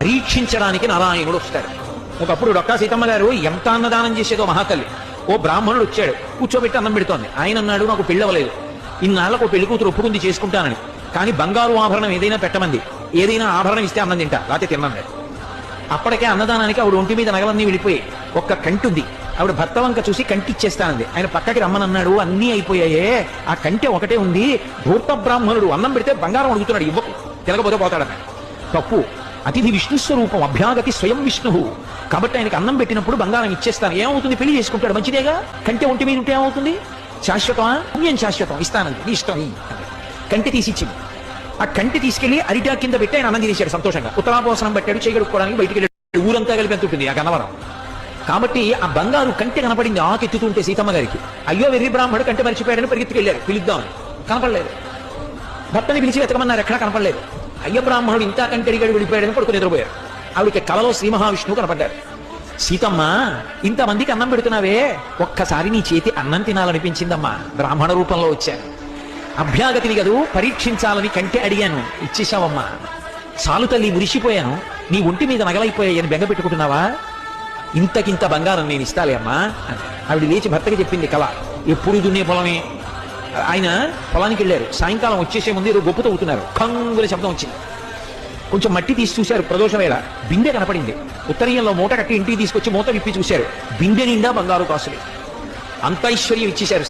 పరీక్షించడానికి నారాయణుడు వస్తాడు. ఒకప్పుడు డొక్కా సీతమ్మ గారు ఎంత అన్నదానం చేసేదో మహాతల్లి. ఓ బ్రాహ్మణుడు వచ్చాడు, కూర్చోబెట్టి అన్నం పెడుతోంది. ఆయన అన్నాడు, నాకు పెళ్ళవలేదు, ఇన్నాళ్ళకు పెళ్లి కూతురు ఒప్పుకుంది చేసుకుంటానని, కానీ బంగారు ఆభరణం ఏదైనా పెట్టమంది, ఏదైనా ఆభరణం ఇస్తే అన్నం తింటా, లేకపోతే తిన్నాను. అప్పటికే అన్నదానానికి ఆవిడ ఒంటి మీద నగలన్నీ వెళ్ళిపోయి ఒక్క కంటుంది. ఆవిడ భర్త వంక చూసి కంటి ఇచ్చేస్తానంది. ఆయన పక్కకి రమ్మనన్నాడు, అన్నీ అయిపోయాయే, ఆ కంటె ఒకటే ఉంది. ధూర్త బ్రాహ్మణుడు అన్నం పెడితే బంగారం అడుగుతున్నాడు, ఇవ్వకు, తిరగబోతే పోతాడన్న. తప్పు. అతిథి విష్ణు స్వరూపం, అభ్యాగతి స్వయం విష్ణు. కాబట్టి ఆయనకి అన్నం పెట్టినప్పుడు బంగారం ఇచ్చేస్తాను. ఏమవుతుంది, పెళ్లి చేసుకుంటాడు, మంచిదేగా. కంటె ఒంటి మీద ఉంటే ఏమవుతుంది, శాశ్వతమా? పుణ్యం శాశ్వతం, ఇస్తానంది, నీ ఇష్టం. కంటె తీసిచ్చింది. ఆ కంటి తీసుకెళ్లి అరిటా కింద పెట్టి ఆయన అన్నం తినేశాడు సంతోషంగా. ఉత్తరాపోసనం పెట్టాడు, చేయగడుక్కోవడానికి బయటికి వెళ్ళాడు. ఊరంతా కలిపి ఎంత ఉంటుంది ఆ గన్నవరం. కాబట్టి ఆ బంగారు కంటె కనపడింది ఆకెత్తుతుంటే సీతమ్మ గారికి. అయ్యో వెర్రి బ్రాహ్మడు కంటె మర్చిపోయాడని పరిగెత్తుకెళ్ళారు, పిలుద్దామని. కనపడలేదు. భర్తని పిలిచి వెతకమన్నారు, ఎక్కడా కనపడలేదు. అయ్య బ్రాహ్మణుడు ఇంత కంటెడిగాడు వెళ్ళిపోయాడని పడుకుని నిద్రపోయారు. ఆవిడకి కలలో శ్రీ మహావిష్ణువు కనపడ్డారు. సీతమ్మ, ఇంతమందికి అన్నం పెడుతున్నావే, ఒక్కసారి నీ చేతి అన్నం తినాలనిపించిందమ్మా, బ్రాహ్మణ రూపంలో వచ్చాను. అభ్యాగతిని కదూ, పరీక్షించాలని కంటే అడిగాను, ఇచ్చేశావమ్మా. చాలు తల్లి, మురిసిపోయాను, నీ ఒంటి మీద నగలైపోయాయని బెంగ పెట్టుకుంటున్నావా? ఇంతకింత బంగారం నేను ఇస్తాలే అమ్మా. ఆవిడ లేచి భర్తకి చెప్పింది కళ. ఎప్పుడు దున్నే పొలమే. ఆయన పొలానికి వెళ్ళారు. సాయంకాలం వచ్చేసే ముందు ఏదో గొప్పతో అవుతున్నారు. కంగుల శబ్దం వచ్చింది. కొంచెం మట్టి తీసి చూశారు. ప్రదోష వేళ బిందె కనపడింది. ఉత్తరీయంలో మూట కట్టి ఇంటికి తీసుకొచ్చి మూత విప్పి చూశారు. బిందె నిండా బంగారు కాసులు. అంత ఐశ్వర్యం ఇచ్చేశారు.